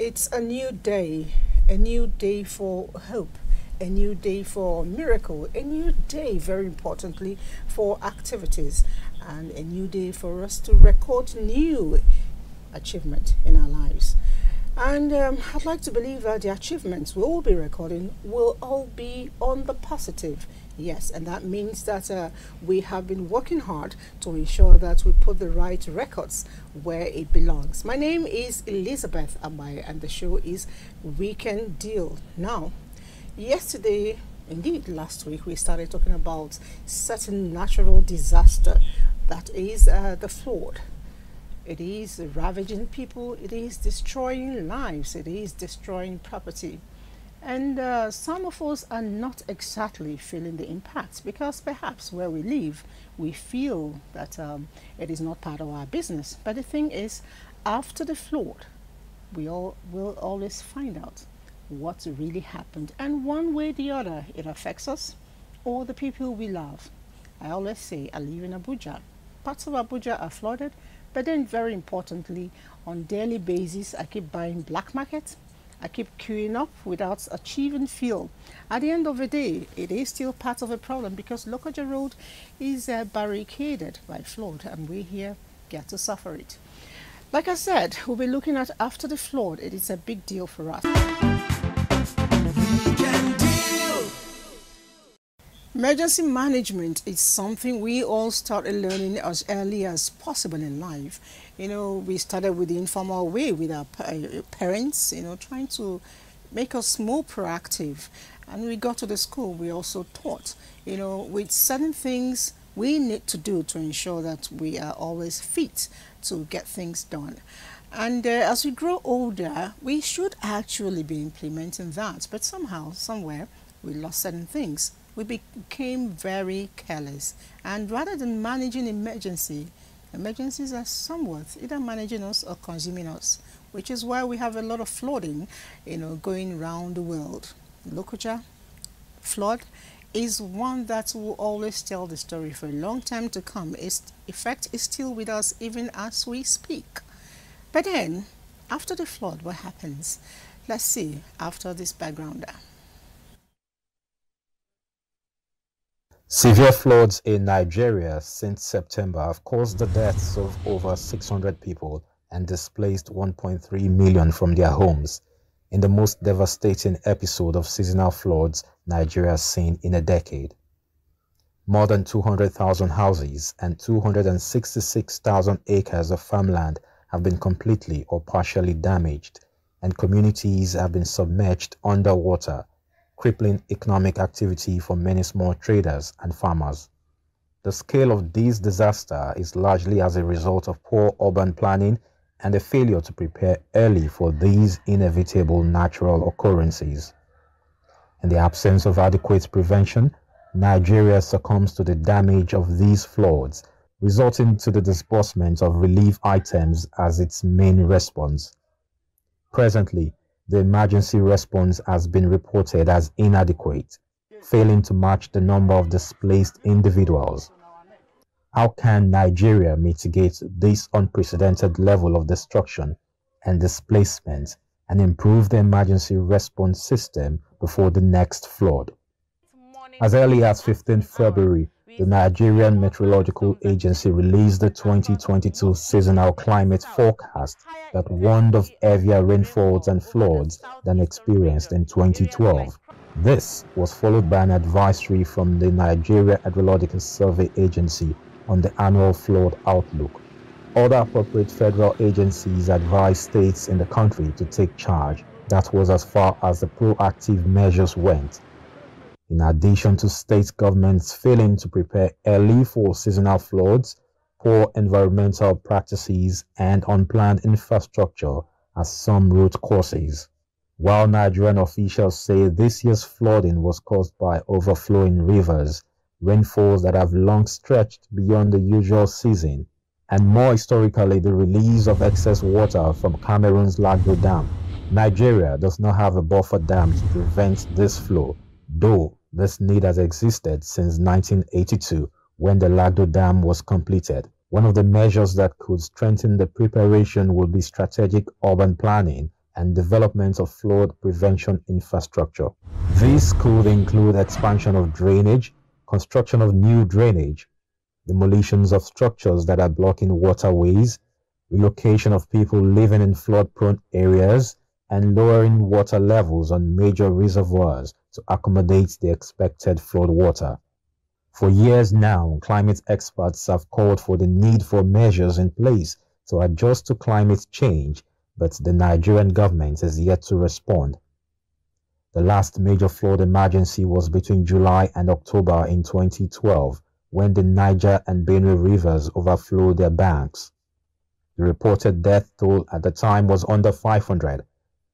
It's a new day for hope, a new day for miracle, a new day, very importantly, for activities, and a new day for us to record new achievement in our lives. And I'd like to believe that the achievements we will be recording will all be on the positive. Yes, and that means that we have been working hard to ensure that we put the right records where it belongs. My name is Elizabeth Amai, and the show is We Can Deal. Now, yesterday, indeed last week, we started talking about certain natural disaster, that is the flood. It is ravaging people, it is destroying lives, it is destroying property. And some of us are not exactly feeling the impact because perhaps where we live, we feel that it is not part of our business. But the thing is, after the flood, we all will always find out what really happened. And one way or the other, it affects us or the people we love. I always say I live in Abuja. Parts of Abuja are flooded, but then very importantly, on daily basis, I keep buying black market. I keep queuing up without achieving fuel. At the end of the day, it is still part of a problem because Lokoja Road is barricaded by flood, and we here get to suffer it. Like I said, we'll be looking at after the flood. It is a big deal for us. Emergency management is something we all started learning as early as possible in life. You know, we started with the informal way with our parents, you know, trying to make us more proactive. And we got to the school, we also taught, you know, with certain things we need to do to ensure that we are always fit to get things done. And as we grow older, we should actually be implementing that. But somehow, somewhere, we lost certain things. We became very careless, and rather than managing emergencies are somewhat either managing us or consuming us, which is why we have a lot of flooding, you know, going around the world. Lokoja flood is one that will always tell the story for a long time to come. Its effect is still with us even as we speak. But then, after the flood, what happens? Let's see after this backgrounder. Severe floods in Nigeria since September have caused the deaths of over 600 people and displaced 1.3 million from their homes in the most devastating episode of seasonal floods Nigeria has seen in a decade. More than 200,000 houses and 266,000 acres of farmland have been completely or partially damaged, and communities have been submerged underwater, crippling economic activity for many small traders and farmers. The scale of this disaster is largely as a result of poor urban planning and a failure to prepare early for these inevitable natural occurrences. In the absence of adequate prevention, Nigeria succumbs to the damage of these floods, resulting to the disbursement of relief items as its main response. Presently, the emergency response has been reported as inadequate, failing to match the number of displaced individuals. How can Nigeria mitigate this unprecedented level of destruction and displacement and improve the emergency response system before the next flood? As early as 15 February, the Nigerian Meteorological Agency released the 2022 seasonal climate forecast that warned of heavier rainfalls and floods than experienced in 2012. This was followed by an advisory from the Nigeria Hydrological Survey Agency on the annual flood outlook. Other appropriate federal agencies advised states in the country to take charge. That was as far as the proactive measures went. In addition to state governments failing to prepare early for seasonal floods, poor environmental practices, and unplanned infrastructure as some root causes. While Nigerian officials say this year's flooding was caused by overflowing rivers, rainfalls that have long stretched beyond the usual season, and more historically the release of excess water from Cameroon's Lagdo Dam. Nigeria does not have a buffer dam to prevent this flow, though this need has existed since 1982 when the Lagdo Dam was completed. One of the measures that could strengthen the preparation would be strategic urban planning and development of flood prevention infrastructure. This could include expansion of drainage, construction of new drainage, demolitions of structures that are blocking waterways, relocation of people living in flood-prone areas, and lowering water levels on major reservoirs to accommodate the expected flood water. For years now, climate experts have called for the need for measures in place to adjust to climate change, but the Nigerian government is yet to respond. The last major flood emergency was between July and October in 2012, when the Niger and Benue rivers overflowed their banks. The reported death toll at the time was under 500,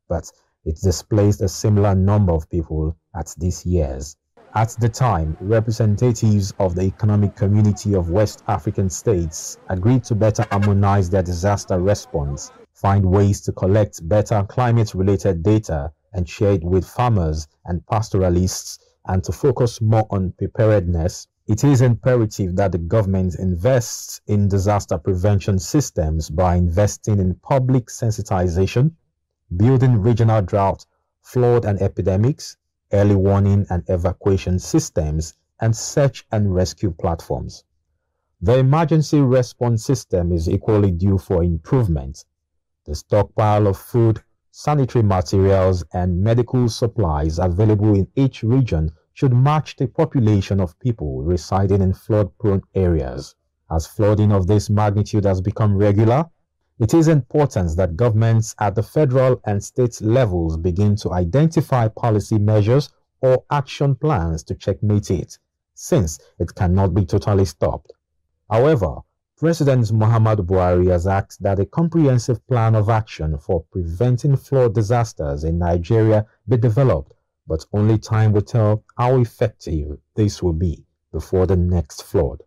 but it displaced a similar number of people at this year's. At the time, representatives of the Economic Community of West African States agreed to better harmonize their disaster response, find ways to collect better climate-related data and share it with farmers and pastoralists, and to focus more on preparedness. It is imperative that the government invests in disaster prevention systems by investing in public sensitization, building regional drought, flood and epidemics, early warning and evacuation systems, and search and rescue platforms. The emergency response system is equally due for improvement. The stockpile of food, sanitary materials, and medical supplies available in each region should match the population of people residing in flood-prone areas. As flooding of this magnitude has become regular, it is important that governments at the federal and state levels begin to identify policy measures or action plans to checkmate it, since it cannot be totally stopped. However, President Muhammadu Buhari has asked that a comprehensive plan of action for preventing flood disasters in Nigeria be developed, but only time will tell how effective this will be before the next flood.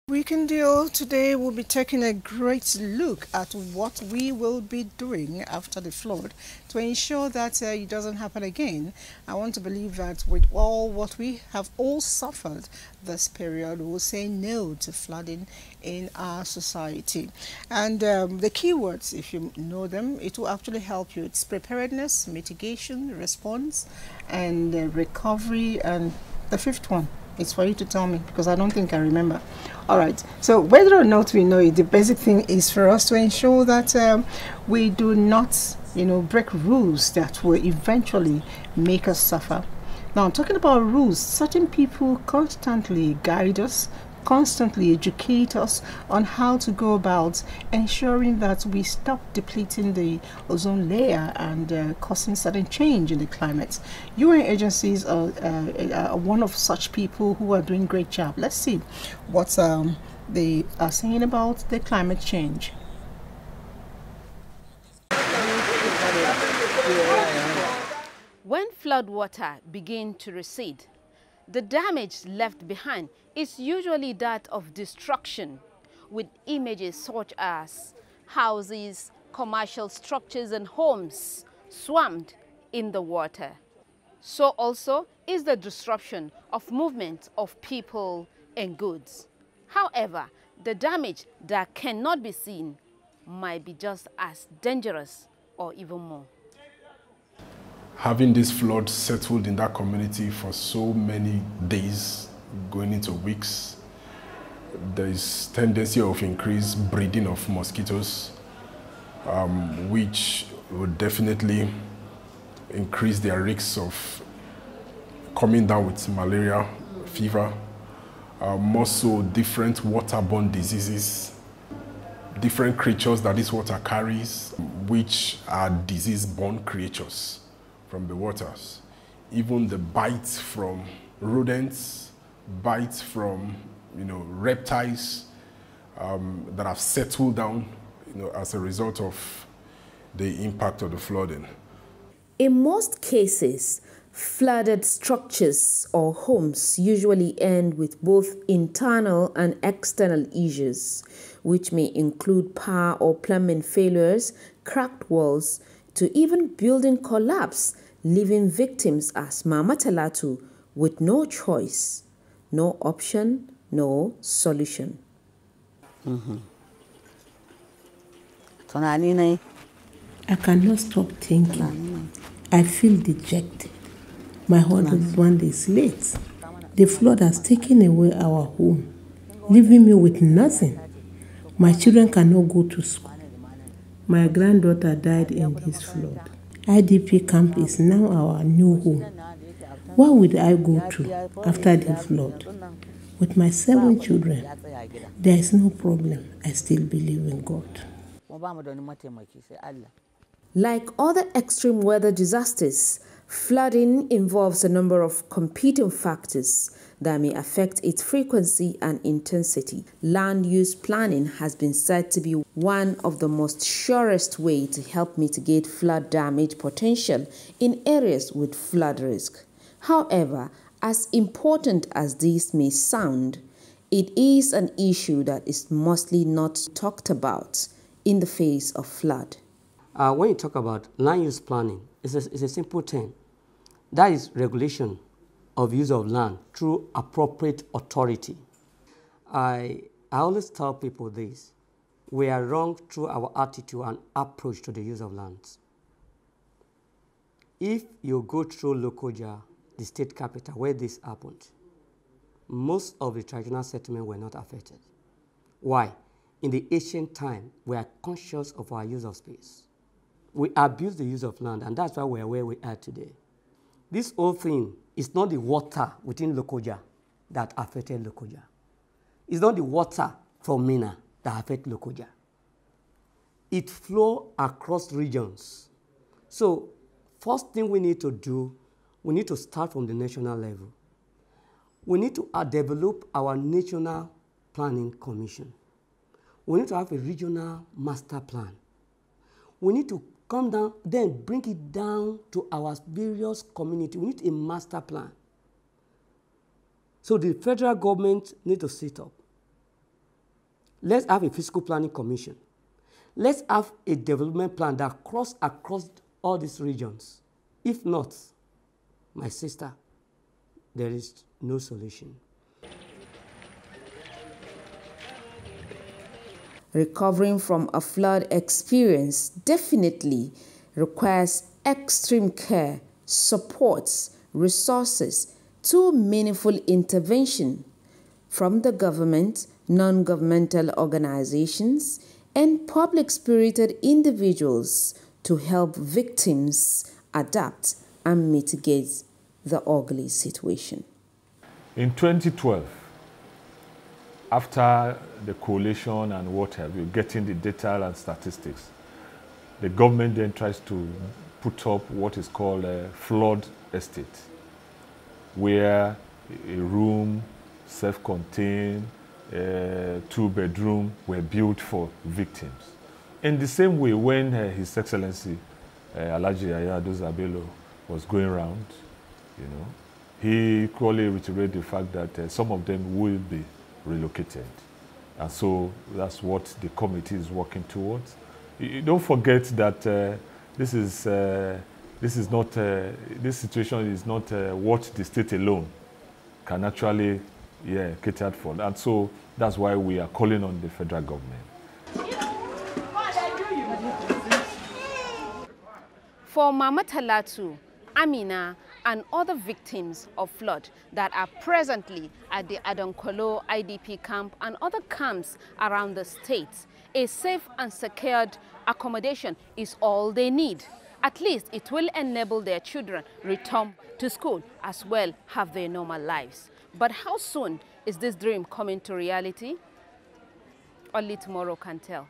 We Can Deal today will be taking a great look at what we will be doing after the flood to ensure that it doesn't happen again. I want to believe that with all what we have all suffered this period, we'll say no to flooding in our society. And the keywords, if you know them, it will actually help you. It's preparedness, mitigation, response, and recovery, and the fifth one. It's for you to tell me because I don't think I remember. All right. So whether or not we know it, the basic thing is for us to ensure that we do not, break rules that will eventually make us suffer. Now, talking about rules, certain people constantly guide us, constantly educate us on how to go about ensuring that we stop depleting the ozone layer and causing sudden change in the climate. UN agencies are one of such people who are doing great job. Let's see what they are saying about the climate change. When floodwater begin to recede, the damage left behind is usually that of destruction, with images such as houses, commercial structures and homes swamped in the water. So also is the disruption of movement of people and goods. However, the damage that cannot be seen might be just as dangerous or even more. Having this flood settled in that community for so many days, going into weeks, there is tendency of increased breeding of mosquitoes, which would definitely increase their risks of coming down with malaria, fever, more so different waterborne diseases, different creatures that this water carries, which are disease-borne creatures from the waters. Even the bites from rodents, bites from reptiles that have settled down as a result of the impact of the flooding. In most cases, flooded structures or homes usually end with both internal and external issues, which may include power or plumbing failures, cracked walls, to even building collapse, leaving victims as Mama Talatu with no choice, no option, no solution. I cannot stop thinking. I feel dejected. My husband is late. The flood has taken away our home, leaving me with nothing. My children cannot go to school. My granddaughter died in this flood. IDP camp is now our new home. Where would I go to after the flood? With my 7 children, there is no problem. I still believe in God. Like other extreme weather disasters, flooding involves a number of competing factors that may affect its frequency and intensity. Land use planning has been said to be one of the most surest ways to help mitigate flood damage potential in areas with flood risk. However, as important as this may sound, it is an issue that is mostly not talked about in the face of flood. When you talk about land use planning, it's a simple term. That is regulation of use of land through appropriate authority. I always tell people this. We are wrong through our attitude and approach to the use of lands. If you go through Lokoja, the state capital, where this happened, most of the traditional settlements were not affected. Why? In the ancient time, we are conscious of our use of space. We abuse the use of land, and that's why we are where we are today. This whole thing is not the water within Lokoja that affected Lokoja. It's not the water from Mina that affected Lokoja. It flows across regions. So, first thing we need to do, we need to start from the national level. We need to develop our National Planning Commission. We need to have a regional master plan. We need to come down, then bring it down to our various communities. We need a master plan. So the federal government needs to set up. Let's have a fiscal planning commission. Let's have a development plan that crosses across all these regions. If not, my sister, there is no solution. Recovering from a flood experience definitely requires extreme care, supports, resources to meaningful intervention from the government, non-governmental organizations, and public-spirited individuals to help victims adapt and mitigate the ugly situation. In 2012, after the coalition and what have you, getting the data and statistics, the government then tries to put up what is called a flood estate, where a room, self-contained, 2-bedroom were built for victims. In the same way, when His Excellency Alhaji Yahya Bello was going around, he equally reiterated the fact that some of them will be relocated. And so that's what the committee is working towards. Don't forget that this situation is not what the state alone can actually cater for. And so that's why we are calling on the federal government. For Mama Talatu, Amina, and other victims of flood that are presently at the Adonkolo IDP camp and other camps around the state, a safe and secured accommodation is all they need. At least it will enable their children return to school as well have their normal lives. But how soon Is this dream coming to reality? Only tomorrow can tell.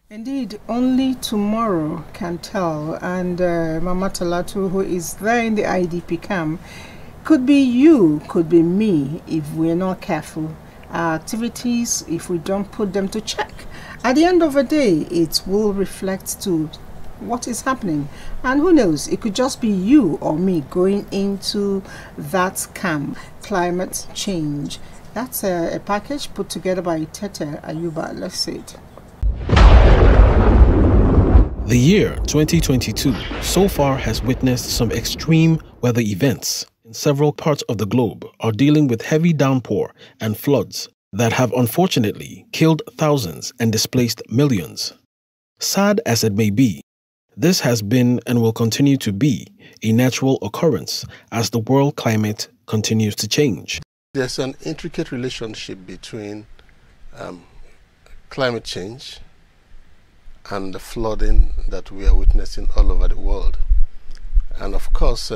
Indeed, only tomorrow can tell. And Mama Talatu, who is there in the IDP camp, could be you, could be me, if we're not careful. Our activities, if we don't put them to check, at the end of the day, it will reflect to what is happening. And who knows, it could just be you or me going into that camp. Climate change. That's a package put together by Tete Ayuba. Let's see it. The year 2022 so far has witnessed some extreme weather events. In several parts of the globe are dealing with heavy downpour and floods that have unfortunately killed thousands and displaced millions. Sad as it may be, this has been and will continue to be a natural occurrence as the world climate continues to change. There's an intricate relationship between climate change and the flooding that we are witnessing all over the world. And of course,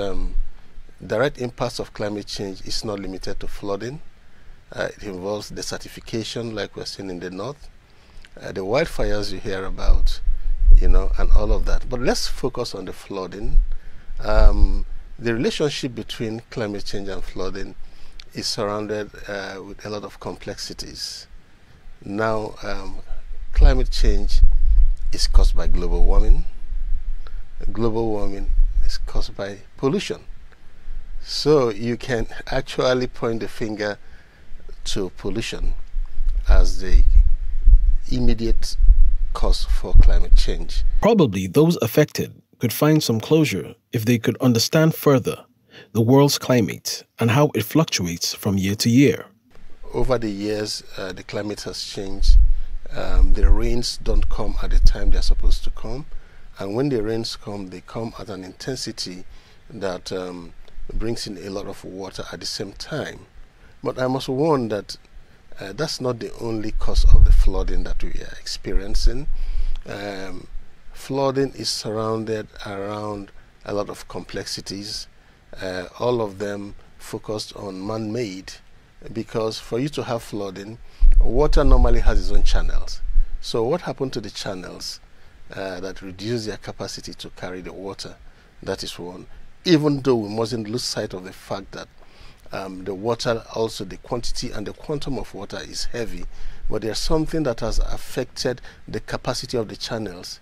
direct impacts of climate change is not limited to flooding. It involves desertification, like we're seeing in the north, the wildfires you hear about, and all of that. But let's focus on the flooding. The relationship between climate change and flooding is surrounded with a lot of complexities. Now, climate change is caused by global warming. Global warming is caused by pollution. So you can actually point the finger to pollution as the immediate cause for climate change. Probably those affected could find some closure if they could understand further the world's climate and how it fluctuates from year to year. Over the years, the climate has changed. The rains don't come at the time they're supposed to come, and when the rains come, they come at an intensity that brings in a lot of water at the same time. But I must warn that that's not the only cause of the flooding that we are experiencing. Flooding is surrounded around a lot of complexities, all of them focused on man-made, because for you to have flooding, water normally has its own channels. So what happened to the channels that reduce their capacity to carry the water? That is one. Even though we mustn't lose sight of the fact that the water, also the quantity and the quantum of water is heavy, but there's something that has affected the capacity of the channels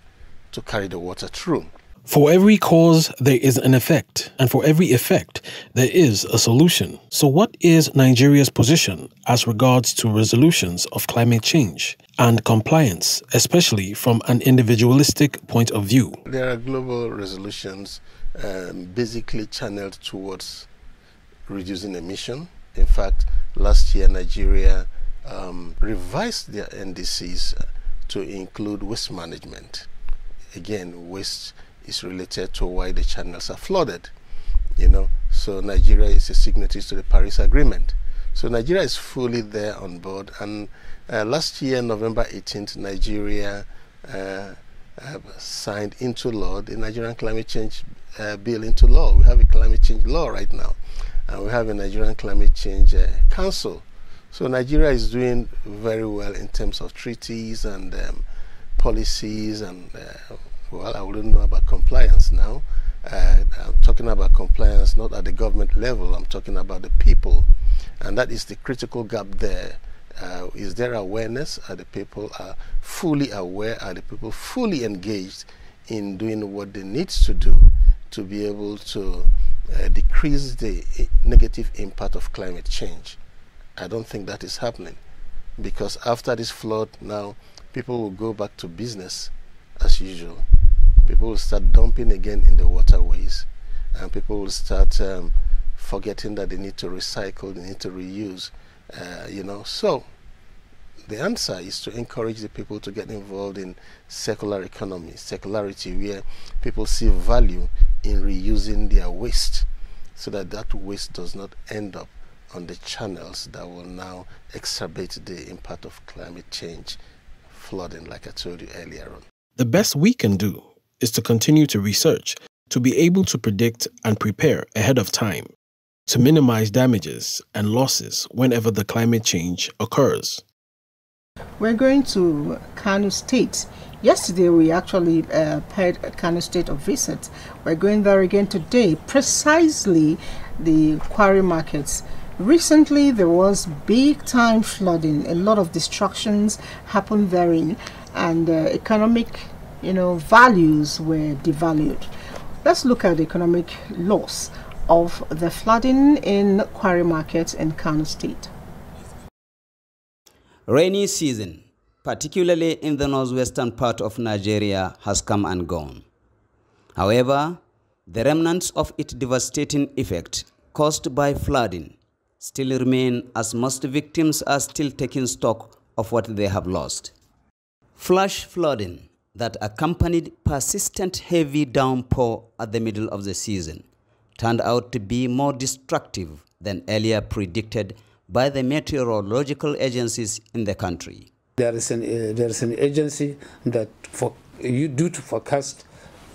to carry the water through. For every cause, there is an effect, and for every effect, there is a solution. So what is Nigeria's position as regards to resolutions of climate change and compliance, especially from an individualistic point of view? There are global resolutions basically channeled towards reducing emission. In fact, last year, Nigeria revised their NDCs to include waste management. Again, waste is related to why the channels are flooded, So Nigeria is a signatory to the Paris Agreement. So Nigeria is fully there on board. And last year, November 18th, Nigeria signed into law the Nigerian Climate Change Bill into law. We have a climate change law right now. And we have a Nigerian Climate Change Council. So Nigeria is doing very well in terms of treaties and policies and well, I wouldn't know about compliance now. I'm talking about compliance not at the government level. I'm talking about the people. And that is the critical gap there. Is there awareness? Are the people fully aware? Are the people fully engaged in doing what they need to do to be able to decrease the negative impact of climate change? I don't think that is happening, because after this flood now, people will go back to business as usual. People will start dumping again in the waterways, and people will start forgetting that they need to recycle, they need to reuse, So the answer is to encourage the people to get involved in circular economy, circularity, where people see value in reusing their waste, so that that waste does not end up on the channels that will now exacerbate the impact of climate change, flooding, like I told you earlier on. The best we can do is to continue to research, to be able to predict and prepare ahead of time. to minimize damages and losses whenever the climate change occurs. We're going to Kano State. Yesterday we actually paid Kano State a visit. We're going there again today, precisely the quarry markets. Recently there was big time flooding, a lot of destructions happened therein, and economic values were devalued. Let's look at the economic loss of the flooding in quarry markets in Kano State. Rainy season, particularly in the northwestern part of Nigeria, has come and gone. However, the remnants of its devastating effect caused by flooding still remain, as most victims are still taking stock of what they have lost. Flash flooding that accompanied persistent heavy downpour at the middle of the season turned out to be more destructive than earlier predicted by the meteorological agencies in the country. There is an agency that you do to forecast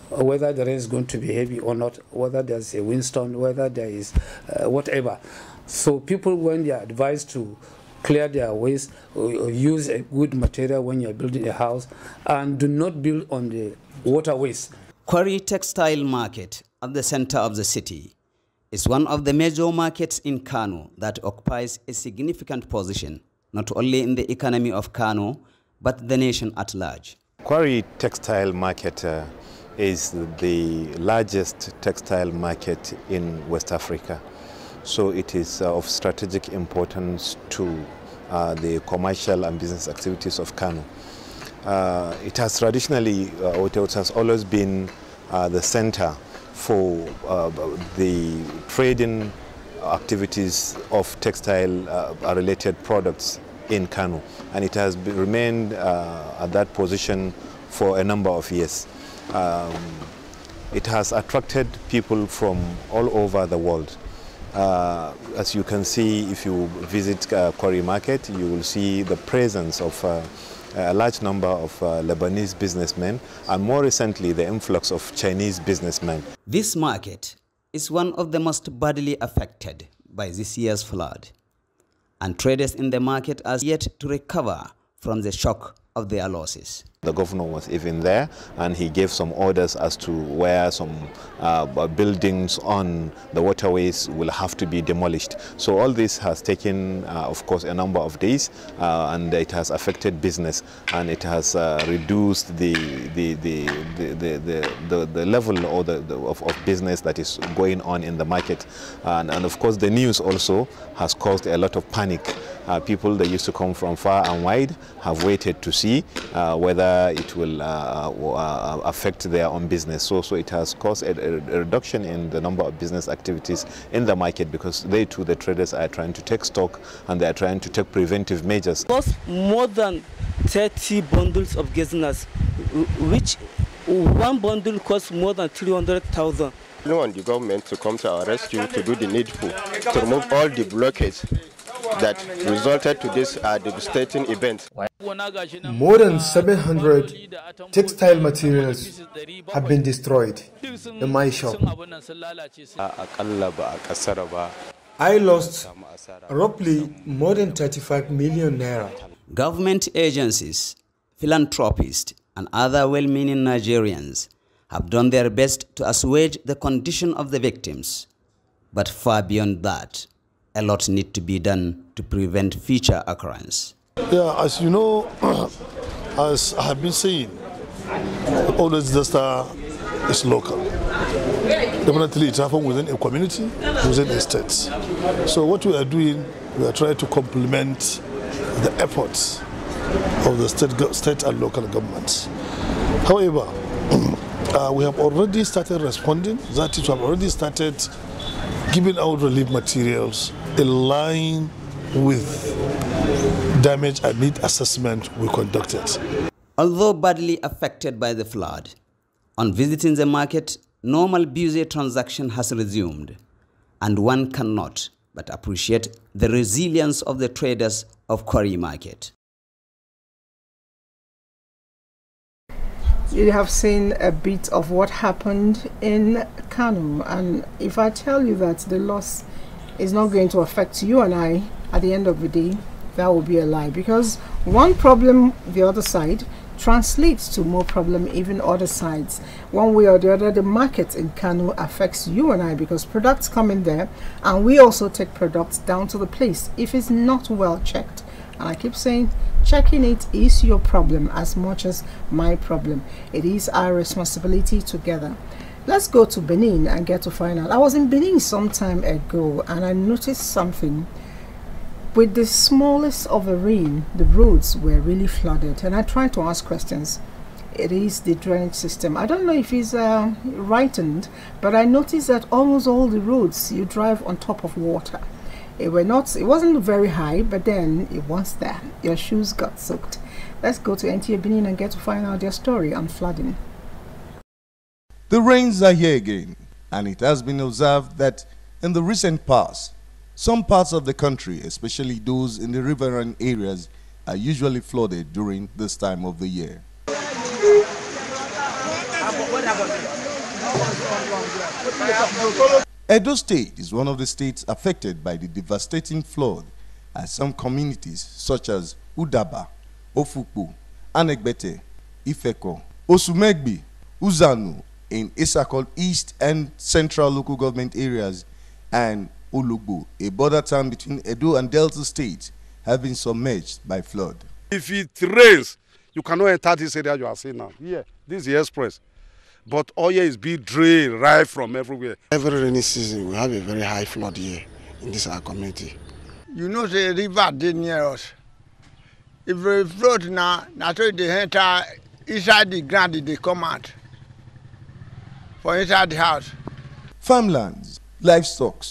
whether the rain is going to be heavy or not, whether there's a windstorm, whether there is whatever. So people, when they are advised to clear their waste, or use a good material when you're building a house, and do not build on the waterways. Quarry Textile Market at the center of the city is one of the major markets in Kano that occupies a significant position, not only in the economy of Kano, but the nation at large. Quarry Textile Market is the largest textile market in West Africa. So it is of strategic importance to the commercial and business activities of Kano. It has traditionally, it has always been the center for the trading activities of textile-related products in Kano, and it has remained at that position for a number of years. It has attracted people from all over the world. As you can see, if you visit Quarry Market, you will see the presence of a large number of Lebanese businessmen, and more recently the influx of Chinese businessmen. This market is one of the most badly affected by this year's flood, and traders in the market are yet to recover from the shock of their losses. The governor was even there, and he gave some orders as to where some buildings on the waterways will have to be demolished. So all this has taken, of course, a number of days, and it has affected business, and it has reduced the level of business that is going on in the market. And of course, the news also has caused a lot of panic. People that used to come from far and wide have waited to see whether it will affect their own business. So it has caused a reduction in the number of business activities in the market, because they too, the traders, are trying to take stock and they are trying to take preventive measures. More than 30 bundles of gaziners, which one bundle costs more than 300,000. We want the government to come to our rescue to do the needful, to remove all the blockades that resulted to this devastating event. More than 700 textile materials have been destroyed in my shop. I lost roughly more than 35 million naira. Government agencies, philanthropists, and other well-meaning Nigerians have done their best to assuage the condition of the victims. But far beyond that, a lot needs to be done to prevent future occurrence. Yeah, as you know, as I have been saying, all the disaster is local. Definitely it happens within a community, within a state. So what we are doing, we are trying to complement the efforts of the state and local governments. However, we have already started responding. That is, we have already started giving out relief materials in line with damage and need assessment we conducted. Although badly affected by the flood, on visiting the market, normal busy transaction has resumed, and one cannot but appreciate the resilience of the traders of Quarry Market. You have seen a bit of what happened in Kano, and if I tell you that the loss is not going to affect you and I at the end of the day, that will be a lie, because one problem the other side translates to more problem even other sides. One way or the other, the market in Kano affects you and I, because products come in there and we also take products down to the place if it's not well checked. And I keep saying, checking it is your problem as much as my problem. It is our responsibility together. Let's go to Benin and get to find out. I was in Benin some time ago and I noticed something. With the smallest of the rain, the roads were really flooded, and I tried to ask questions. It is the drainage system. I don't know if it's rightened, but I noticed that almost all the roads you drive on top of water. It wasn't very high, but then it was there. Your shoes got soaked. Let's go to NTA Benin and get to find out their story on flooding. The rains are here again, and it has been observed that in the recent past, some parts of the country, especially those in the riverine areas, are usually flooded during this time of the year. Edo State is one of the states affected by the devastating flood, as some communities such as Udaba, Ofukpo, Anegbete, Ifeko, Osumegbi, Uzanu in Isakol East and Central local government areas, and Olugbo, a border town between Edo and Delta State, have been submerged by flood. If it rains, you cannot enter this area you are seeing now. Here, this is the express. But all here is being drained right from everywhere. Every rainy season, we have a very high flood here in this our community. You know the river did near us. If we flood now, naturally they enter inside the ground, they come out. For inside the house. Farmlands, livestock,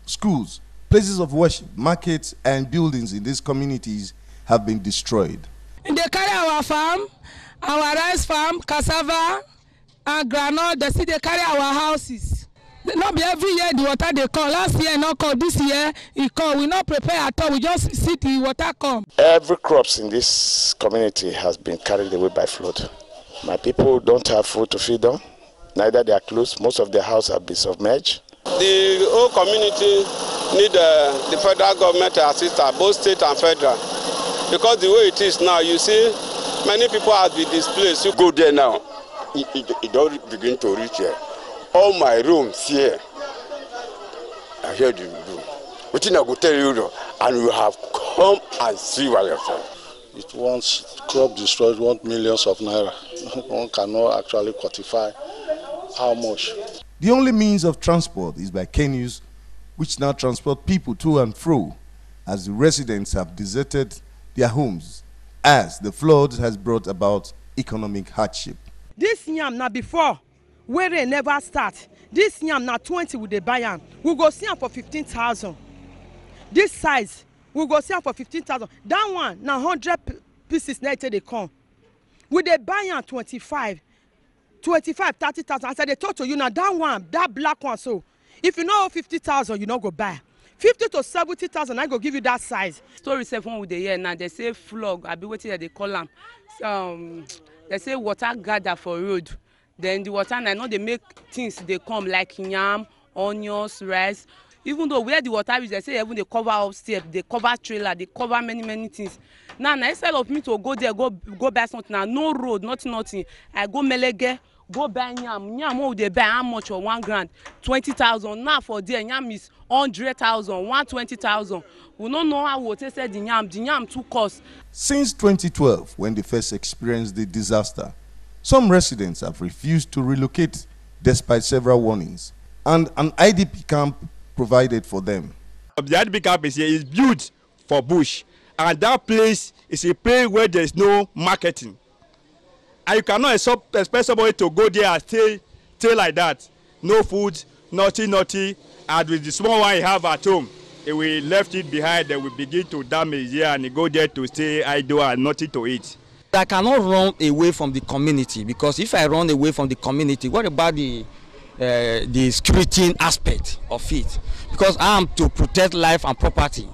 schools, places of worship, markets, and buildings in these communities have been destroyed. They carry our farm, our rice farm, cassava, and groundnut. They carry our houses. Not be every year the water they come. Last year not come. This year it come. We not prepare at all. We just see the water come. Every crops in this community has been carried away by flood. My people don't have food to feed them. Neither their clothes. Most of their houses have been submerged. The whole community need the federal government to assist us, both state and federal. Because the way it is now, you see, many people have been displaced. You go there now, it don't begin to reach here. All my rooms here, I hear the room. What I go tell you, and you have come and see by yourself. It wants crop destroyed, millions of naira. One cannot actually quantify how much. The only means of transport is by canoes, which now transport people to and fro, as the residents have deserted their homes, as the flood has brought about economic hardship. This yam now before, where they never start. This yam now 20 with the buy yam. We go see them for 15,000. This size, we go see them for 15,000. That one now 100 pieces now they come. With the buy yam 25, 30,000. I said they talk to you now. That one, that black one. So if you know 50,000, you not go buy. 50 to 70,000, I go give you that size. Story 7 with the year now. They say flog. I be waiting that they call them. They say water gather for road. Then the water, and I know they make things they come like yam, onions, rice. Even though where the water is, they say even they cover upstairs, they cover trailer, they cover many things. Now instead of me to go there, go buy something. Now no road, nothing. I go Melege. Go buy yam. Yam, what they buy? How much? Or 1 grand? 20,000. Now for there, yam is 100,000, 120,000. We don't know how we said the yam too cost. Since 2012, when they first experienced the disaster, some residents have refused to relocate despite several warnings, and an IDP camp provided for them. The IDP camp is here, is built for bush, and that place is a place where there is no marketing. And you cannot expect somebody to go there and stay like that. No food, nothing. And with the small one you have at home, if we left it behind, then we begin to damage here and go there to stay idle and nothing to eat. I cannot run away from the community, because if I run away from the community, what about the security aspect of it? Because I am to protect life and property.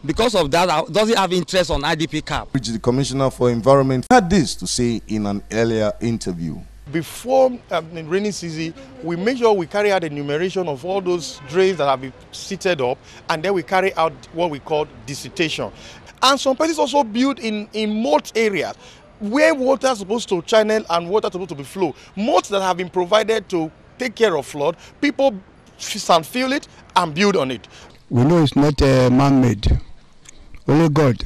Because of that, I doesn't have interest on IDP cap. Which the Commissioner for Environment had this to say in an earlier interview. before in rainy season, we make sure we carry out enumeration of all those drains that have been seated up, and then we carry out what we call desiccation. And some places also build in moat areas where water is supposed to channel and water is supposed to be flow. Moats that have been provided to take care of flood, people sand fill it and build on it. We know it's not man-made. Only God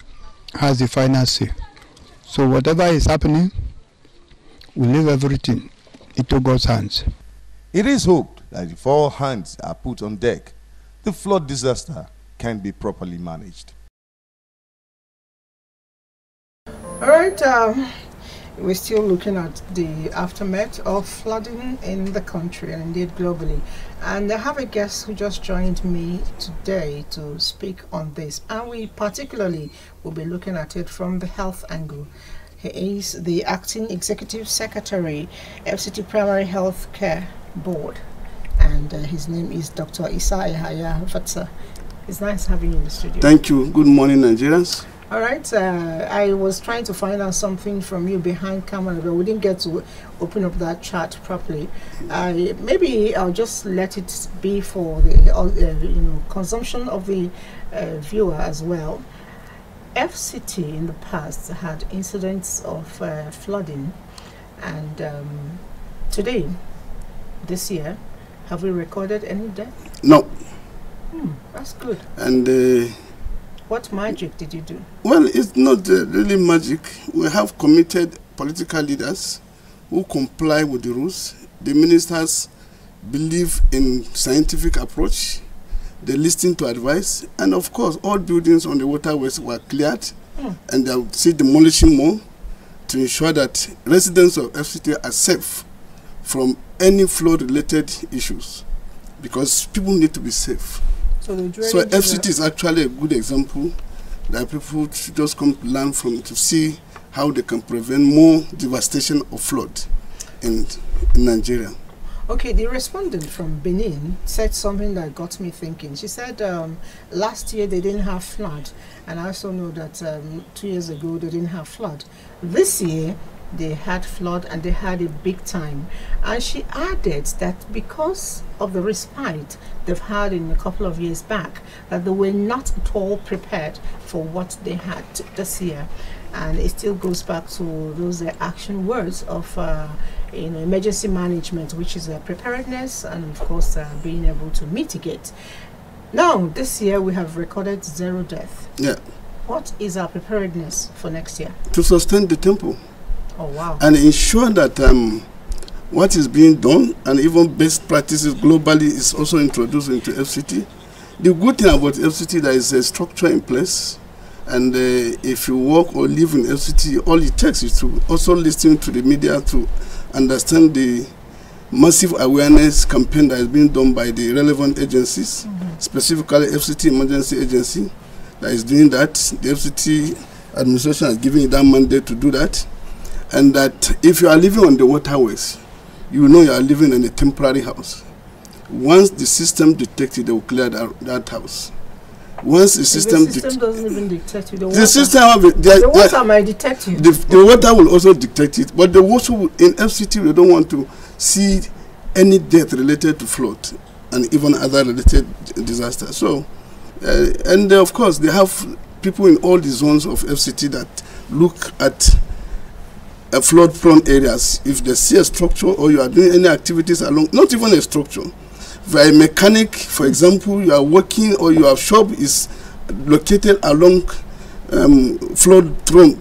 has the final say. So whatever is happening, we leave everything into God's hands. It is hoped that if all hands are put on deck, the flood disaster can be properly managed. All right, we're still looking at the aftermath of flooding in the country and indeed globally. And I have a guest who just joined me today to speak on this. And we particularly will be looking at it from the health angle. He is the Acting Executive Secretary, FCT Primary Health Care Board. And his name is Dr. Isa Yahaya Vatsa. It's nice having you in the studio. Thank you. Good morning, Nigerians. All right, I was trying to find out something from you behind camera, but we didn't get to open up that chat properly. Maybe I'll just let it be for the consumption of the viewer as well. FCT in the past had incidents of flooding, and today, this year, have we recorded any death? No. That's good. And what magic did you do? Well, it's not really magic. We have committed political leaders who comply with the rules. The ministers believe in scientific approach. They listen to advice. And of course, all buildings on the waterways were cleared and they'll see demolishing more to ensure that residents of FCT are safe from any flood-related issues, because people need to be safe. So FCT is actually a good example that people should just come to learn from, to see how they can prevent more devastation of flood in Nigeria. Okay, the respondent from Benin said something that got me thinking. She said last year they didn't have flood, and I also know that 2 years ago they didn't have flood. This year they had flood, and they had it big time. And she added that because of the respite they've had in a couple of years back, that they were not at all prepared for what they had this year. And it still goes back to those action words of emergency management, which is preparedness and of course being able to mitigate. Now this year we have recorded 0 death. Yeah. What is our preparedness for next year? To sustain the tempo. Oh wow. And ensure that what is being done and even best practices globally is also introduced into FCT. The good thing about FCT, there is a structure in place, and if you work or live in FCT, all it takes is to also listen to the media to understand the massive awareness campaign that is being done by the relevant agencies, specifically FCT Emergency Agency that is doing that. The FCT administration has given you that mandate to do that. And that if you are living on the waterways, you know you are living in a temporary house. Once the system detects it, they will clear that house. Once the system doesn't even detect you, the water might detect you. The water will also detect it, but the water in FCT, we don't want to see any death related to flood and even other related disasters. So, and of course, they have people in all the zones of FCT that look at flood-prone areas. If they see a structure or you are doing any activities along, not even a structure, if you are a mechanic, for example, you are working or your shop is located along flood-prone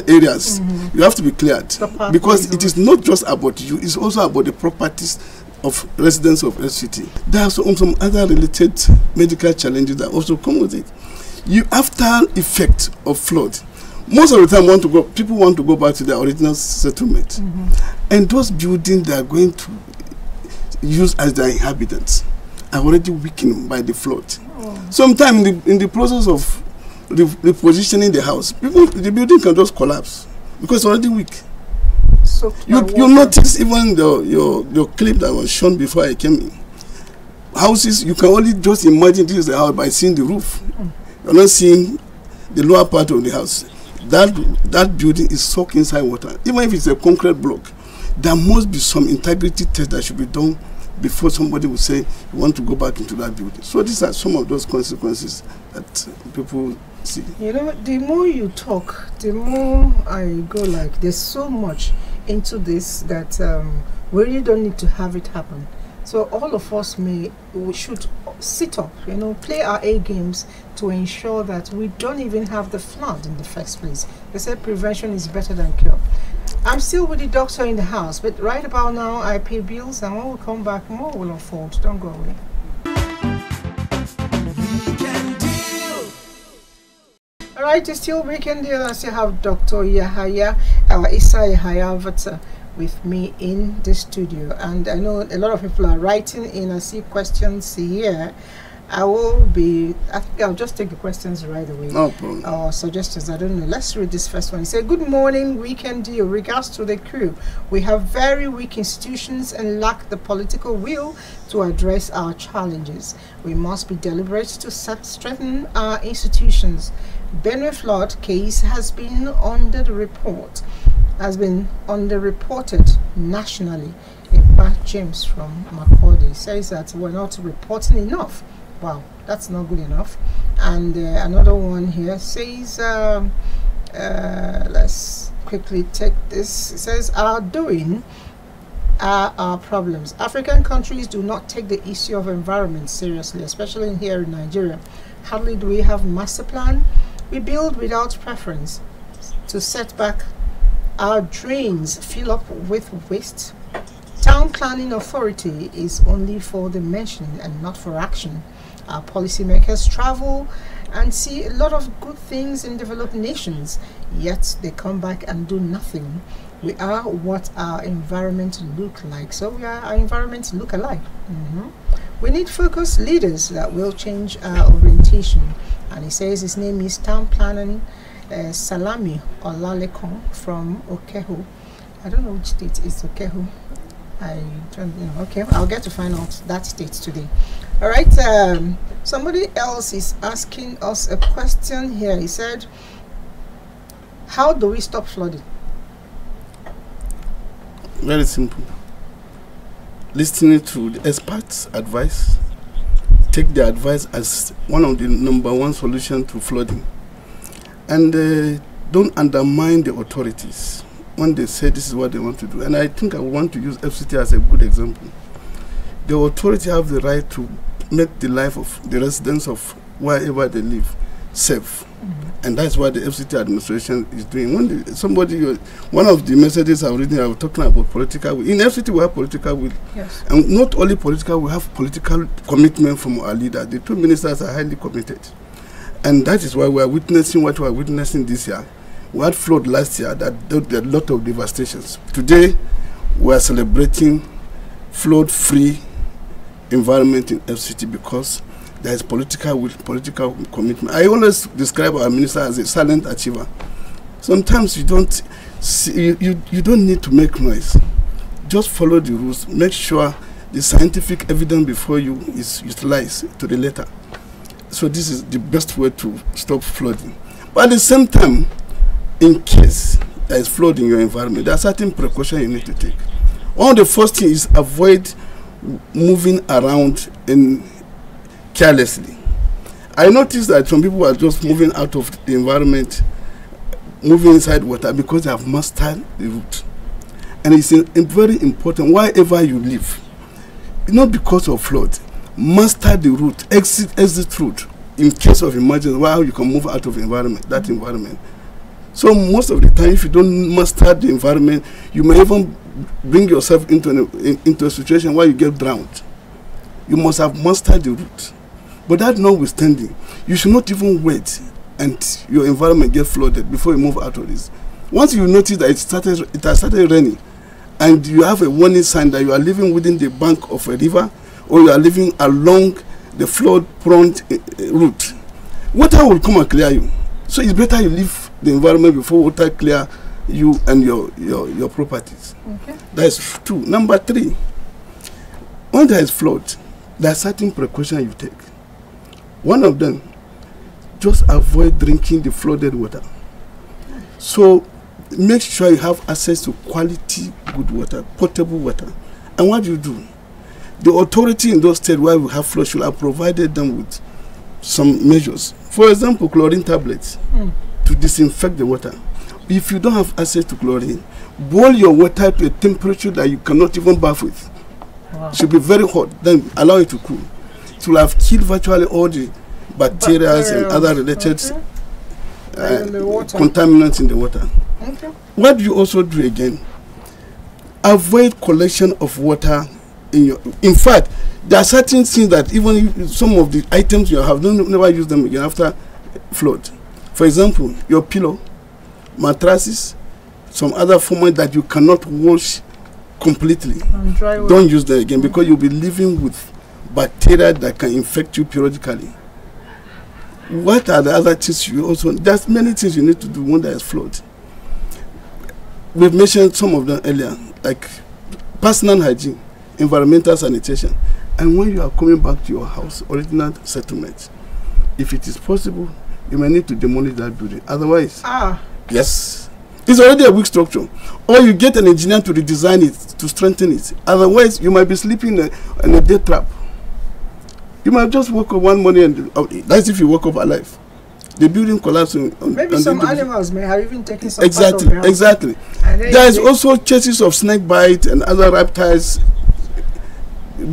areas, you have to be cleared, because it is not just about you, it's also about the properties of residents of FCT. There are some other related medical challenges that also come with it. After effect of flood, most of the time people want to go back to their original settlement. And those buildings they are going to use as their inhabitants are already weakened by the flood. Sometimes in the process of repositioning the house, the building can just collapse because it's already weak. So you notice even your clip that was shown before I came in. Houses, you can only just imagine this is a house by seeing the roof. You're not seeing the lower part of the house. That building is soaked inside water. Even if it's a concrete block, there must be some integrity test that should be done before somebody will say you want to go back into that building. So these are some of those consequences that people see. You know, the more you talk, the more I go like, there's so much into this that we really don't need to have it happen. So all of us we should sit up, you know, play our A games to ensure that we don't even have the flood in the first place. They say prevention is better than cure. I'm still with the doctor in the house, but right about now I pay bills, and when we come back more will unfold. Don't go away. Alright, it's still Weekend Deal. I still have Dr. Isa Yahaya with me in the studio, and I know a lot of people are writing in. I see questions here. I think I'll just take the questions right away. No problem. Or suggestions, I don't know. Let's read this first one. It said, good morning, Weekend Deal. Regards to the crew. We have very weak institutions and lack the political will to address our challenges. We must be deliberate to strengthen our institutions. Benue flood case has been underreported nationally. James from Macaulay says that we're not reporting enough. Wow, that's not good enough. And another one here says, let's quickly take this. It says, our problems. African countries do not take the issue of environment seriously, especially here in Nigeria. Hardly do we have master plan. We build without preference to set back. Our drains fill up with waste. Town planning authority is only for the mention and not for action. Our policymakers travel and see a lot of good things in developed nations, yet they come back and do nothing. We are what our environment look like, so our environment look alike. We need focused leaders that will change our orientation. And he says his name is Town Planning Salami Olalekon from Okeho. I don't know which state is Okeho. I don't know. Okay, I'll get to find out that state today. All right. Somebody else is asking us a question here. He said, how do we stop flooding? Very simple. Listening to the experts' advice. Take the advice as one of the #1 solution to flooding. And don't undermine the authorities when they say this is what they want to do. And I think I want to use FCT as a good example. The authority have the right to make the life of the residents of wherever they live safe. And that's what the FCT administration is doing. When one of the messages I was reading, I was talking about political will. In FCT we have political will. Yes. And not only political, we have political commitment from our leader. The two ministers are highly committed. And that is why we are witnessing what we are witnessing this year. We had flood last year that did a lot of devastations. Today, we are celebrating flood-free environment in FCT because there is political will, political commitment. I always describe our minister as a silent achiever. Sometimes you don't need to make noise. Just follow the rules. Make sure the scientific evidence before you is utilized to the letter. So this is the best way to stop flooding. But at the same time, in case there is flood in your environment, there are certain precautions you need to take. One of the first things is avoid moving around carelessly. I noticed that some people are just moving out of the environment, moving inside water because they have mastered the route. And it's very important, wherever you live, not because of flood, master the route, exit route in case of emergency, while you can move out of that environment. So most of the time, if you don't master the environment, you may even bring yourself into a situation where you get drowned. You must have mastered the route. But that notwithstanding, you should not even wait and your environment get flooded before you move out of this. Once you notice that it has started raining, and you have a warning sign that you are living within the bank of a river, or you are living along the flood-prone route, water will come and clear you. So it's better you leave the environment before water clear you and your properties. Okay. That's 2. Number 3, when there is flood, there are certain precautions you take. One of them, just avoid drinking the flooded water. So make sure you have access to quality, good water, potable water. And what do you do? The authority in those states where we have flood should have provided them with some measures. For example, chlorine tablets to disinfect the water. If you don't have access to chlorine, boil your water to a temperature that you cannot even bath with. Wow. It should be very hot, then allow it to cool. It will have killed virtually all the bacteria and other related contaminants in the water. Okay. What do you also do again? Avoid collection of water in your. In fact, there are certain things that even some of the items you have, don't never use them again after flood. For example, your pillow, mattresses, some other format that you cannot wash completely. Don't use them again because you'll be living with bacteria that can infect you periodically. What are the other things you also? There's many things you need to do when there is flood. We've mentioned some of them earlier, like personal hygiene, environmental sanitation, and when you are coming back to your house, original settlement, if it is possible, you may need to demolish that building. Otherwise, yes, it's already a weak structure. Or you get an engineer to redesign it, to strengthen it. Otherwise, you might be sleeping in a death trap. You might just wake up one morning and that's if you woke up alive. The building collapsing. Maybe some animals may have even taken some exactly, part of exactly. There is also cases of snake bite and other reptiles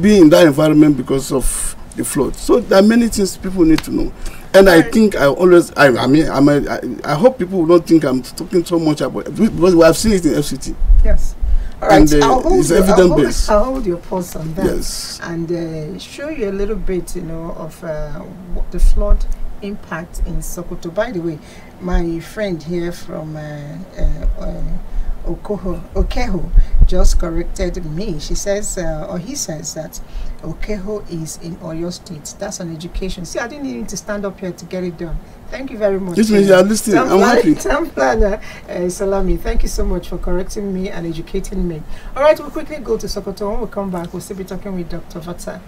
being in that environment because of the flood. So there are many things people need to know. And I think I hope people will not think I'm talking so much about it because we have seen it in FCT. Yes. All right, I'll hold your pulse on that. Yes. And show you a little bit, of what the flood impact in Sokoto. By the way, my friend here from Okeho just corrected me. She says, or he says that Okeho is in Oyo State. That's an education. See, I didn't need to stand up here to get it done. Thank you very much. This means you are listening. I'm happy. Town planner Salami, thank you so much for correcting me and educating me. All right, we'll quickly go to Sokoto. When we come back, we'll still be talking with Dr. Vata.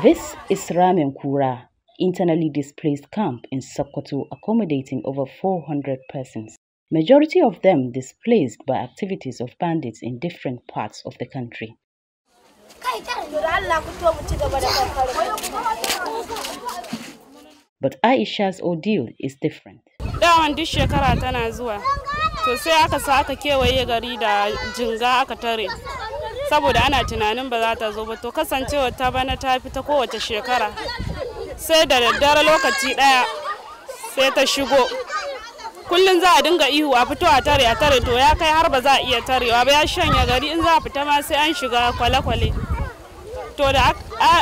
This is Ramen Kura, internally displaced camp in Sokoto, accommodating over 400 persons. Majority of them displaced by activities of bandits in different parts of the country. But Aisha's ordeal is different. Saboda ana tunanin ba za ta zo ba to kasancewa ta bana ta fita kowace shekara sai da daddare lokaci daya sai ta shigo kullun za a dinga ihu a fito a tare to ya kai har ba za a iya tarewa ba ya shanya gari in za a fita ma sai an shiga kwale-kwale to da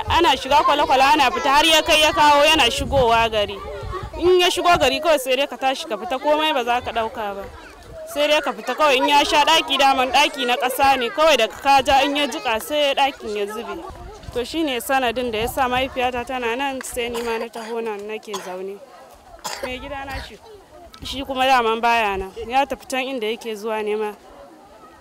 ana shiga kwale-kwale ana fita har ya kai ya kawo yana shigowa gari in ya shigo gari kawai sai dai ka tashi ka fita komai ba za ka dauka ba sai dai ka fita kawai in ya sha daki daman daki na ƙasa ne kawai da ka ja in ya jika sai dakin ya zube to shine sanadin da yasa mahaifiyata tana nan sai ni ma na taho nan nake zaune mai gida na shi kuma daman baya nan ya tafi can inda yake zuwa nema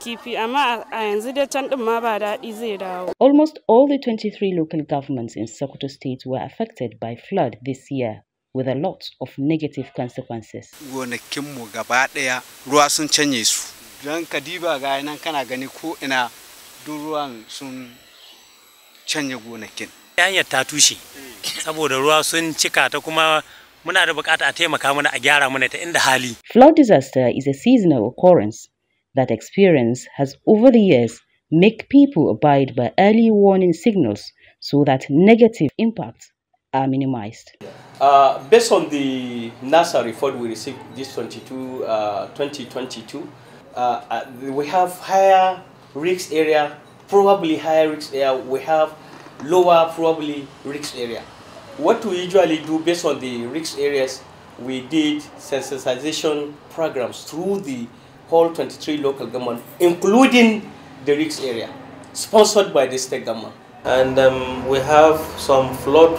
kifi amma a yanzu da can din ma ba daɗi zai dawo. Almost all the 23 local governments in Sokoto State were affected by flood this year, with a lot of negative consequences. Gonakinmu gaba daya ruwa sun canye su. Don kadiba ga nan kana gani ko ina ruwan sun canye gonakin. Hanyar ta tushe saboda ruwa sun cika ta kuma muna da bukata a taimaka mana a gyara mana ta inda hali. Flood disaster is a seasonal occurrence that experience has over the years make people abide by early warning signals so that negative impacts are minimized. Based on the NASA report we received this 2022, we have higher risk area, probably higher risk area, we have lower probably risk area. What we usually do based on the risk areas, we did sensitization programs through the whole 23 local government, including the risk area, sponsored by the state government. And we have some flood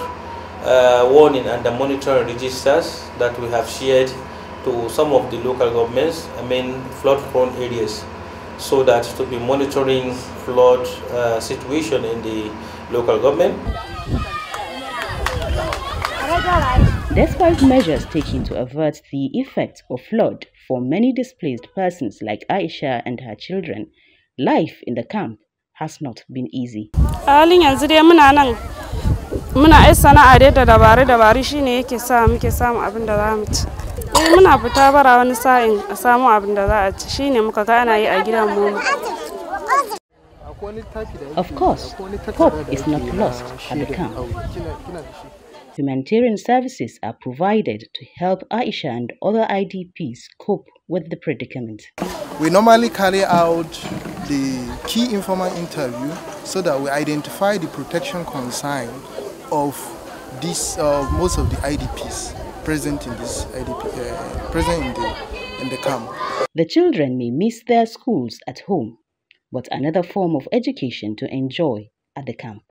warning and the monitoring registers that we have shared to some of the local governments, flood-prone areas, so that to be monitoring flood situation in the local government. Despite measures taken to avert the effects of flood for many displaced persons like Aisha and her children, life in the camp has not been easy. Muna ai sana'a da dabare shine yake sa muke samu abin da za mu ci. Muna fita bara wani sa'in a samu abin da za a ci shine muka ga ana yi a gidan mu. Of course, hope is not lost at the camp. Humanitarian services are provided to help Aisha and other IDPs cope with the predicament. We normally carry out the key informant interview so that we identify the protection concern of this most of the IDPs present in this in the camp. The children may miss their schools at home, but another form of education to enjoy at the camp.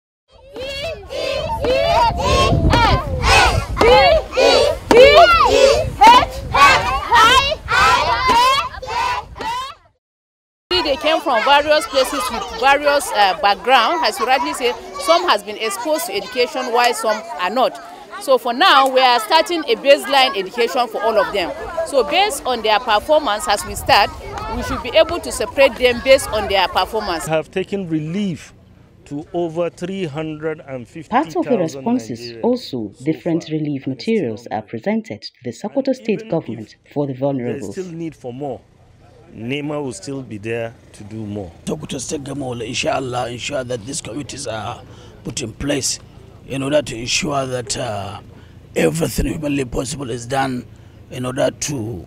They came from various places with various backgrounds. As you rightly say, some has been exposed to education while some are not. So for now, we are starting a baseline education for all of them. So based on their performance as we start, we should be able to separate them based on their performance. We have taken relief to over 350,000 Part of the responses Nigerians. also, different relief materials are presented to the Sokoto state government for the vulnerable. There's still need for more. NEMA will still be there to do more. Sokoto state government will ensure that these committees are put in place in order to ensure that everything humanly possible is done in order to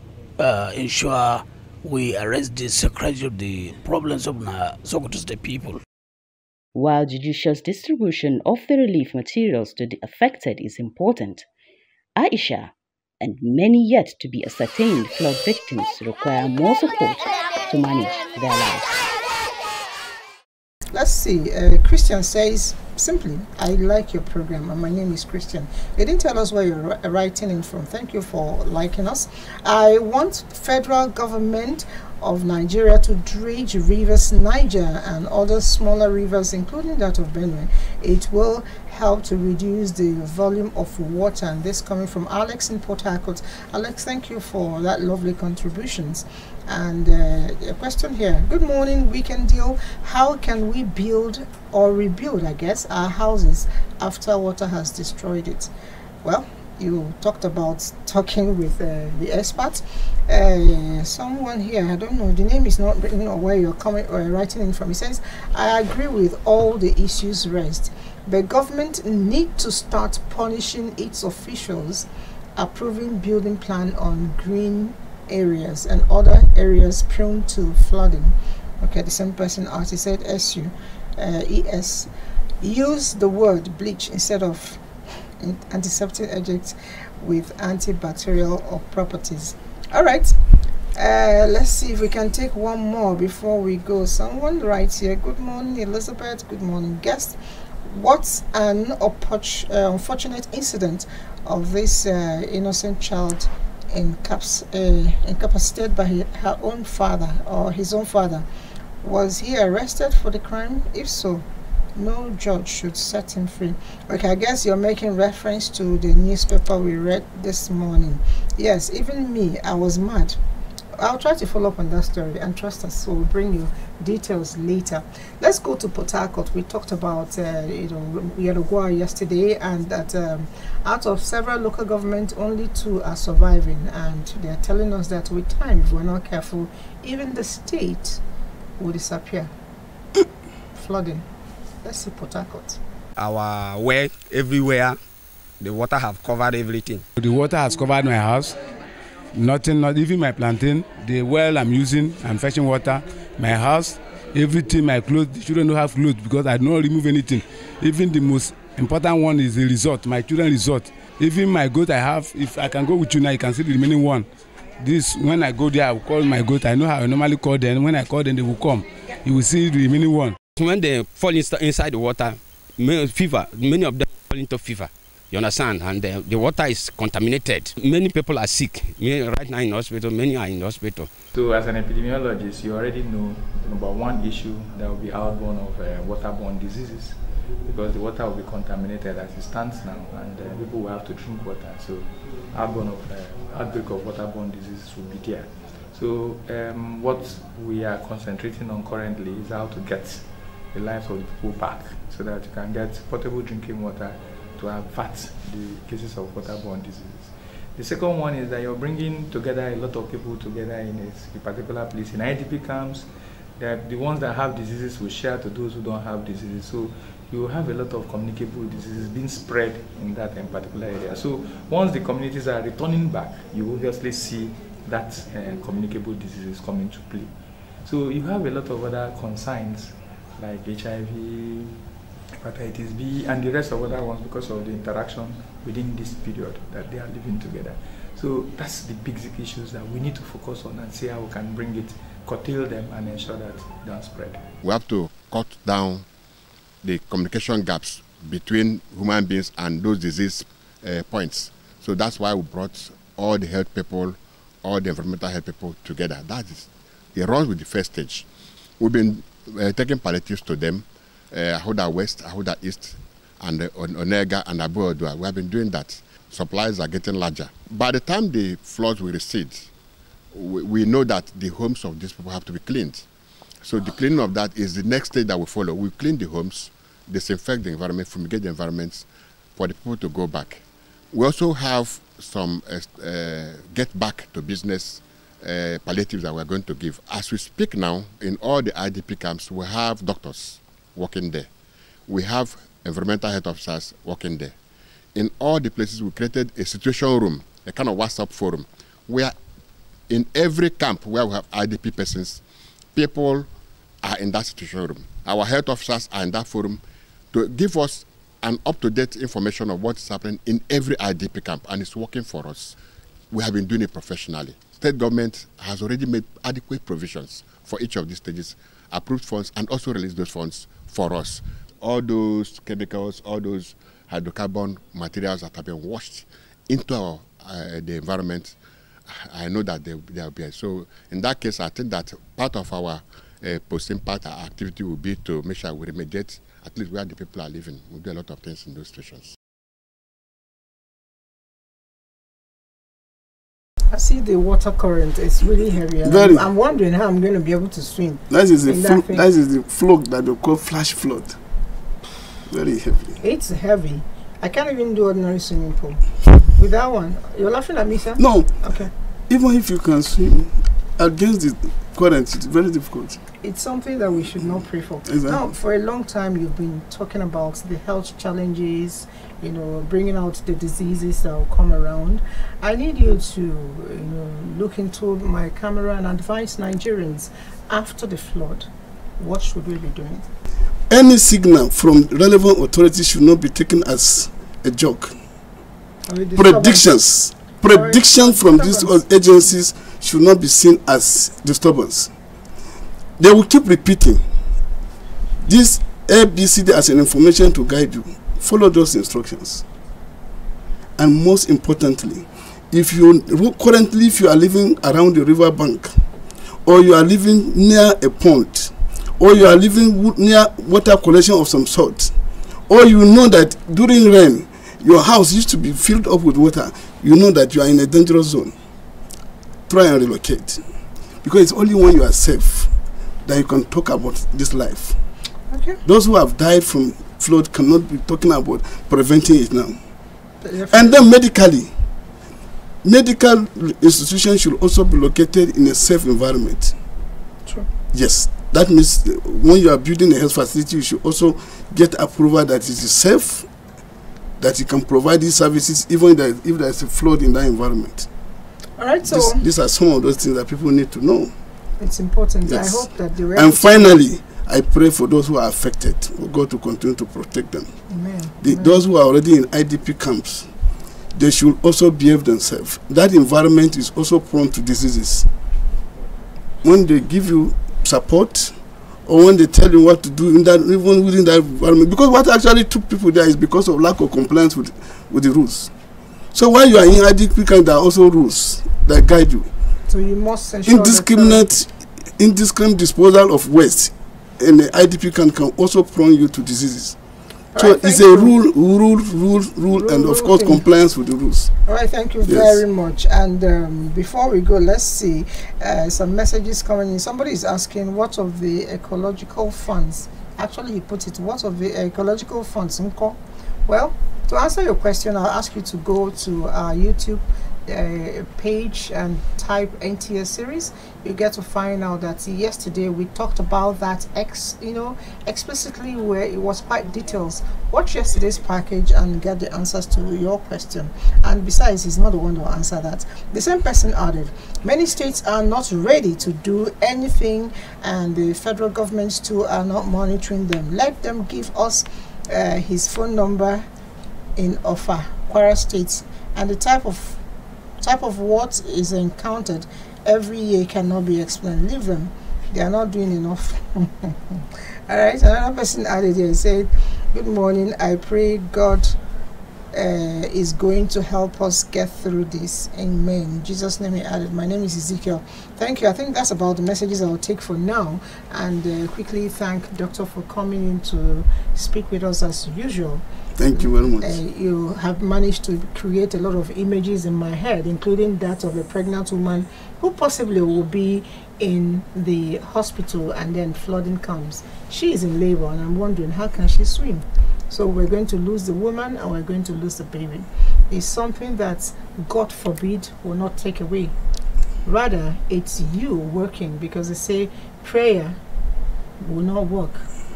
ensure we arrest the security of the problems of Sokoto state people. While judicious distribution of the relief materials to the affected is important, Aisha and many yet to be ascertained flood victims require more support to manage their lives. Let's see, Christian says, simply, I like your program and my name is Christian. You didn't tell us where you're writing in from. Thank you for liking us. I want federal government of Nigeria to dredge rivers Niger and other smaller rivers, including that of Benue. It will help to reduce the volume of water. And this coming from Alex in Port Harcourt. Alex, thank you for that lovely contributions. And a question here. Good morning, Weekend Deal. How can we build or rebuild, I guess, our houses after water has destroyed it? Well, you talked about talking with the experts. Someone here, I don't know, the name is not written or where you're coming or writing in from. He says, I agree with all the issues raised. The government need to start punishing its officials approving building plan on green areas and other areas prone to flooding. Okay, the same person asked, he said ES. Use the word bleach instead of antiseptic agents with antibacterial or properties. All right, let's see if we can take one more before we go. Someone writes here, good morning Elizabeth, good morning guest. What's an unfortunate incident of this innocent child incapacitated by her own father or his own father? Was he arrested for the crime? If so, no judge should set him free. Okay, I guess you're making reference to the newspaper we read this morning. Yes, even me, I was mad. I'll try to follow up on that story and trust us, so we'll bring you details later. Let's go to Port Harcourt. We talked about Yadogwa yesterday, and that out of several local governments, only 2 are surviving, and they're telling us that with time, if we're not careful, even the state will disappear. Flooding. Let's see Port Harcourt. Our well everywhere, the water have covered everything. The water has covered my house. Nothing, not even my plantain. The well I'm using, I'm fetching water. My house, everything, my clothes. The children don't have clothes because I don't remove anything. Even the most important one is the resort, my children resort. Even my goat I have, if I can go with you now, you can see the remaining one. This, when I go there, I will call my goat. I know how I normally call them. When I call them, they will come. You will see the remaining one. When they fall inside the water, fever, many of them fall into fever. You understand? And the water is contaminated. Many people are sick. Right now in hospital, many are in hospital. So as an epidemiologist, you already know about one issue that will be outborn of waterborne diseases. because the water will be contaminated as it stands now, and people will have to drink water. So outbreak of waterborne diseases will be there. So what we are concentrating on currently is how to get the lives of the people back, so that you can get potable drinking water to avert the cases of waterborne diseases. The second one is that you're bringing together a lot of people together in a particular place. In IDP camps, the ones that have diseases will share to those who don't have diseases. So you have a lot of communicable diseases being spread in that particular area. So once the communities are returning back, you obviously see that communicable diseases come into play. So you have a lot of other concerns like HIV, hepatitis B, and the rest of other ones because of the interaction within this period that they are living together. So that's the basic issues that we need to focus on and see how we can bring it, curtail them, and ensure that they don't spread. We have to cut down the communication gaps between human beings and those disease points. So that's why we brought all the health people, all the environmental health people together. That is, it runs with the first stage. We've been taking palliatives to them, Ahuda West, Ahuda East, and Onega and Abuja. We have been doing that. Supplies are getting larger. By the time the floods will recede, we know that the homes of these people have to be cleaned. So the cleaning of that is the next stage that we follow. We clean the homes, disinfect the environment, fumigate the environments for the people to go back. We also have some get back to business palliatives that we're going to give. As we speak now, in all the IDP camps, we have doctors working there. We have environmental health officers working there. In all the places, we created a situation room, a kind of WhatsApp forum, where in every camp where we have IDP persons, people are in that situation room. Our health officers are in that forum to give us an up-to-date information of what is happening in every IDP camp, and it's working for us. We have been doing it professionally. State government has already made adequate provisions for each of these stages, approved funds, and also released those funds for us. All those chemicals, all those hydrocarbon materials that have been washed into the environment, I know that they will be. So in that case, I think that part of our post-impact activity will be to make sure we remediate at least where the people are living. We'll do a lot of things in those stations. I see the water current is really heavy. And I'm wondering how I'm going to be able to swim. That is the flood that they call flash flood. Very heavy. It's heavy. I can't even do ordinary swimming pool. With that one, you're laughing at me, sir? No. Okay. Even if you can swim against the current, it's very difficult. It's something that we should not pray for. Exactly. Now, for a long time, you've been talking about the health challenges, you know, bringing out the diseases that will come around. I need you to, look into my camera and advise Nigerians after the flood. What should we be doing? Any signal from relevant authorities should not be taken as a joke. Predictions from these agencies should not be seen as disturbance. They will keep repeating this ABCD as an information to guide you. Follow those instructions. And most importantly, if you are living around the river bank, or you are living near a pond, or you are living near water collection of some sort, or you know that during rain your house used to be filled up with water, you know that you are in a dangerous zone, try and relocate. Because it's only when you are safe that you can talk about this life. Okay. Those who have died from flood cannot be talking about preventing it now. And then medically, medical institutions should also be located in a safe environment. Sure. Yes. That means when you are building a health facility, you should also get approval that it is safe, that you can provide these services even if there is a flood in that environment. All right, so these are some of those things that people need to know. It's important. Yes. I hope that the rest. And finally, I pray for those who are affected, for God to continue to protect them. Amen. Those who are already in IDP camps, they should also behave themselves. That environment is also prone to diseases. When they give you support, or when they tell you what to do in that, even within that environment, because what actually took people there is because of lack of compliance with the rules. So while you are in IDP camp, there are also rules that guide you. So you must ensure indiscriminate disposal of waste in the IDP camp can also prone you to diseases. So it's a rule, and of course compliance with the rules. All right, thank you very much. And before we go, let's see some messages coming in. Somebody is asking, what of the ecological funds? Actually, he put it, what of the ecological funds? Well, to answer your question, I'll ask you to go to our YouTube page and type NTA series. You get to find out that yesterday we talked about that explicitly, where it was quite details. Watch yesterday's package and get the answers to your question. And besides, he's not the one to answer that. The same person added, many states are not ready to do anything, and the federal governments too are not monitoring them. Let them give us his phone number in Offa, Kwara State, and the type of what is encountered every year cannot be explained. Leave them, they are not doing enough. All right, another person added here, said, good morning, I pray God is going to help us get through this. Amen. In Jesus' name he added, my name is Ezekiel. Thank you. I think that's about the messages I'll take for now, and quickly thank Doctor for coming in to speak with us as usual. Thank you very much. You have managed to create a lot of images in my head, including that of a pregnant woman who possibly will be in the hospital and then flooding comes. She is in labor, and I'm wondering, how can she swim? So we're going to lose the woman and we're going to lose the baby. It's something that, God forbid, will not take away. Rather, it's you working, because they say prayer will not work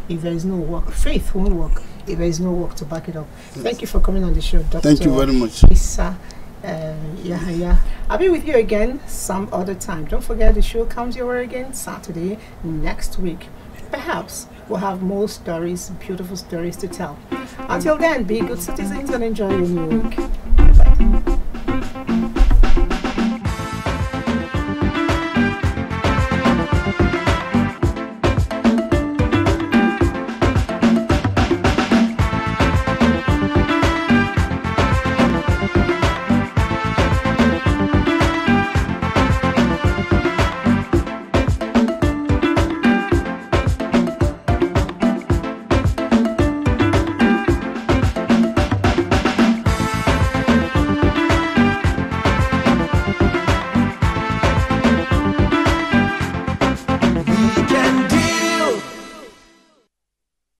if there is no work. Faith won't work if there is no work to back it up. Yes. Thank you for coming on the show, Dr. Thank you very much. Issa. I'll be with you again some other time. Don't forget, the show comes your way again Saturday next week. Perhaps we'll have more stories, beautiful stories to tell. Until then, be good citizens and enjoy your new week.